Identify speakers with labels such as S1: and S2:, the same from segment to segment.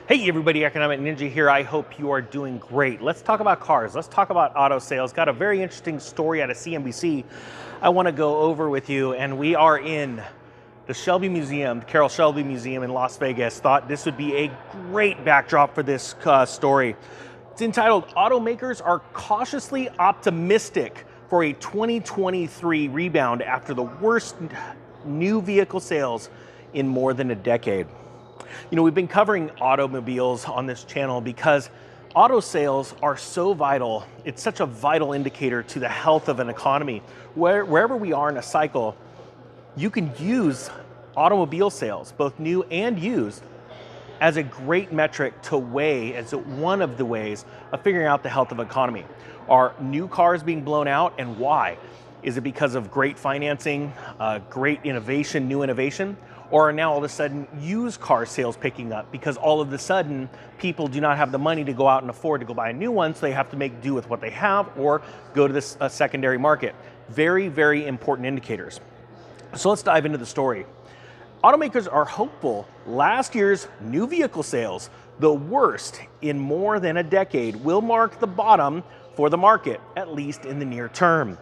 S1: Hey everybody, Economic Ninja here. I hope you are doing great. Let's talk about cars. Let's talk about auto sales. Got a very interesting story out of CNBC I want to go over with you. And we are in the Shelby Museum, the Carroll Shelby Museum in Las Vegas. Thought this would be a great backdrop for this story. It's entitled, Automakers Are Cautiously Optimistic for a 2023 Rebound After the Worst New Vehicle Sales in More Than a Decade. You know, we've been covering automobiles on this channel because auto sales are so vital. It's such a vital indicator to the health of an economy. Wherever we are in a cycle, you can use automobile sales, both new and used, as a great metric to weigh, as one of the ways of figuring out the health of the economy. Are new cars being blown out, and why? Is it because of great financing, great innovation, new innovation? Or are now all of a sudden used car sales picking up because all of a sudden people do not have the money to go out and afford to go buy a new one, so they have to make do with what they have or go to this secondary market. Very, very important indicators. So let's dive into the story. Automakers are hopeful last year's new vehicle sales, the worst in more than a decade, will mark the bottom for the market, at least in the near term.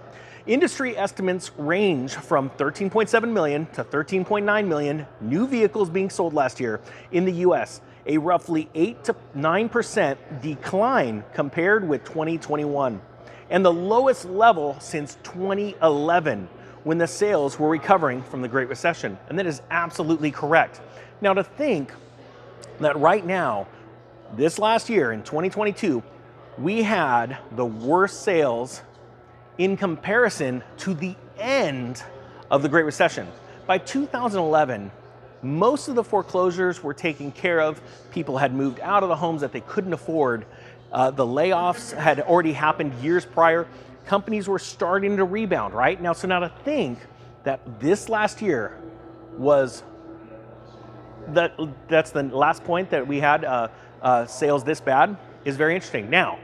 S1: Industry estimates range from 13.7 million to 13.9 million new vehicles being sold last year in the US, a roughly 8 to 9% decline compared with 2021, and the lowest level since 2011, when the sales were recovering from the Great Recession. And that is absolutely correct. Now, to think that right now, this last year in 2022, we had the worst sales in comparison to the end of the Great Recession. By 2011, most of the foreclosures were taken care of. People had moved out of the homes that they couldn't afford. The layoffs had already happened years prior. Companies were starting to rebound, right? Now, so now to think that this last year was, that's the last point that we had sales this bad, is very interesting. Now,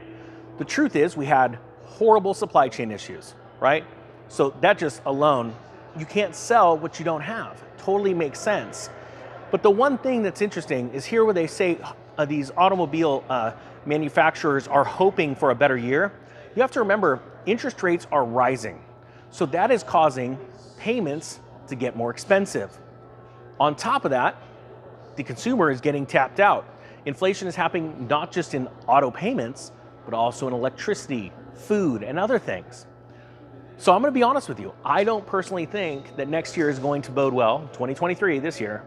S1: the truth is we had horrible supply chain issues, right? So that just alone, you can't sell what you don't have. Totally makes sense. But the one thing that's interesting is here where they say these automobile manufacturers are hoping for a better year. You have to remember, interest rates are rising. So that is causing payments to get more expensive. On top of that, the consumer is getting tapped out. Inflation is happening not just in auto payments, but also in electricity, food, and other things. So I'm going to be honest with you. I don't personally think that next year is going to bode well. 2023, this year,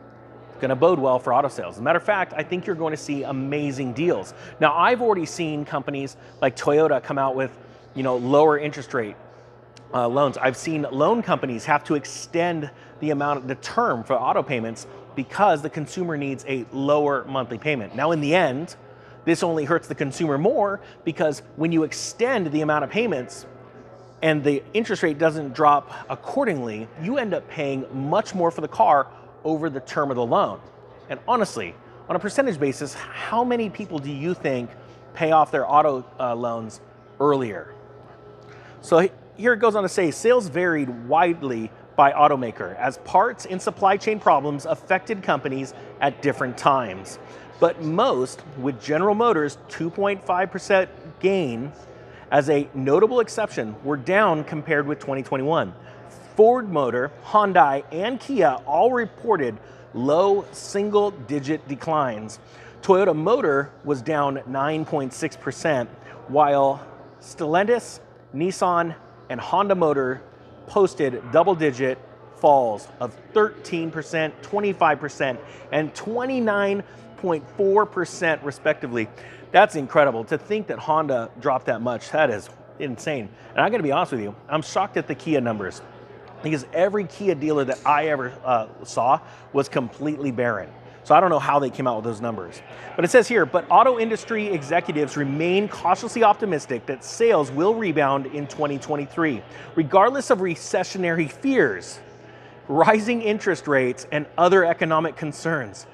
S1: is going to bode well for auto sales. As a matter of fact, I think you're going to see amazing deals. Now, I've already seen companies like Toyota come out with, lower interest rate loans. I've seen loan companies have to extend the term for auto payments because the consumer needs a lower monthly payment. Now, in the end, this only hurts the consumer more because when you extend the amount of payments and the interest rate doesn't drop accordingly, you end up paying much more for the car over the term of the loan. And honestly, on a percentage basis, how many people do you think pay off their auto loans earlier? So here it goes on to say, sales varied widely by automaker as parts and supply chain problems affected companies at different times. But most, with General Motors' 2.5% gain as a notable exception, were down compared with 2021. Ford Motor, Hyundai, and Kia all reported low single-digit declines. Toyota Motor was down 9.6%, while Stellantis, Nissan, and Honda Motor posted double-digit falls of 13%, 25%, and 29.4% respectively. That's incredible. To think that Honda dropped that much, that is insane. And I'm going to be honest with you, I'm shocked at the Kia numbers because every Kia dealer that I ever saw was completely barren. So I don't know how they came out with those numbers. But it says here, but auto industry executives remain cautiously optimistic that sales will rebound in 2023, regardless of recessionary fears, rising interest rates, and other economic concerns.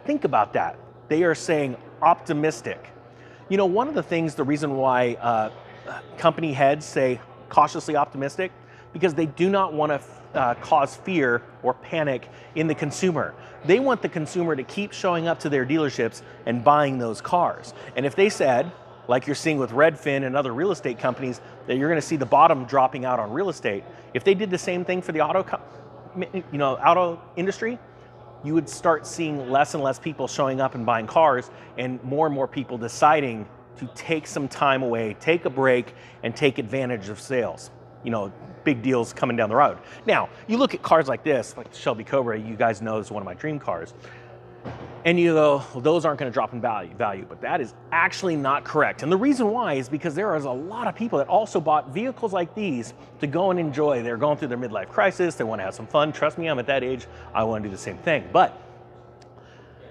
S1: Think about that. They are saying optimistic. One of the things, the reason why company heads say cautiously optimistic, because they do not want to cause fear or panic in the consumer. They want the consumer to keep showing up to their dealerships and buying those cars. And if they said, like you're seeing with Redfin and other real estate companies, that you're going to see the bottom dropping out on real estate, if they did the same thing for the auto industry, you would start seeing less and less people showing up and buying cars, and more people deciding to take some time away, take a break, and take advantage of sales. Big deals coming down the road. Now, you look at cars like this, like the Shelby Cobra, you guys know is one of my dream cars, and you go, well, those aren't going to drop in value, but that is actually not correct. And the reason why is because there is a lot of people that also bought vehicles like these to go and enjoy. They're going through their midlife crisis, they want to have some fun. Trust me, I'm at that age, I want to do the same thing. But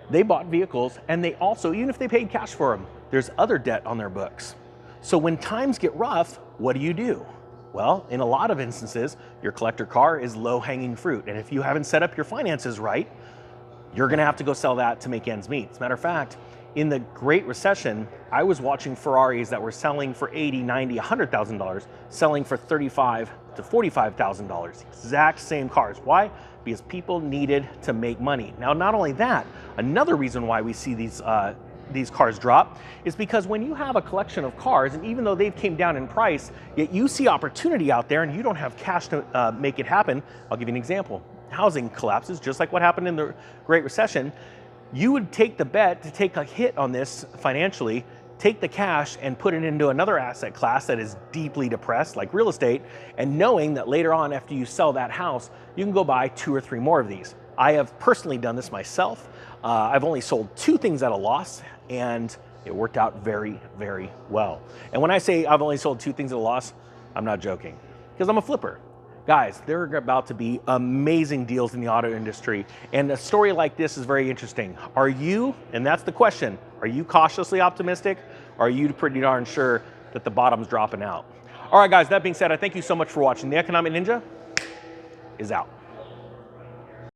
S1: they bought vehicles, and they also, even if they paid cash for them, there's other debt on their books. So when times get rough, what do? Well, in a lot of instances, your collector car is low-hanging fruit. And if you haven't set up your finances right, you're gonna have to go sell that to make ends meet. As a matter of fact, in the Great Recession, I was watching Ferraris that were selling for $80,000, $90,000, $100,000, selling for $35,000 to $45,000. Exact same cars. Why? Because people needed to make money. Now, not only that, another reason why we see these cars drop is because when you have a collection of cars, and even though they've came down in price, yet you see opportunity out there and you don't have cash to make it happen. I'll give you an example. Housing collapses, just like what happened in the Great Recession. You would take the bet to take a hit on this financially, take the cash and put it into another asset class that is deeply depressed, like real estate, and knowing that later on, after you sell that house, you can go buy 2 or 3 more of these. I have personally done this myself. I've only sold 2 things at a loss, and it worked out very, very well. And when I say I've only sold 2 things at a loss, I'm not joking, because I'm a flipper. Guys, there are about to be amazing deals in the auto industry, and a story like this is very interesting. Are you, and that's the question, are you cautiously optimistic, or are you pretty darn sure that the bottom's dropping out? All right, guys, that being said, I thank you so much for watching. The Economic Ninja is out.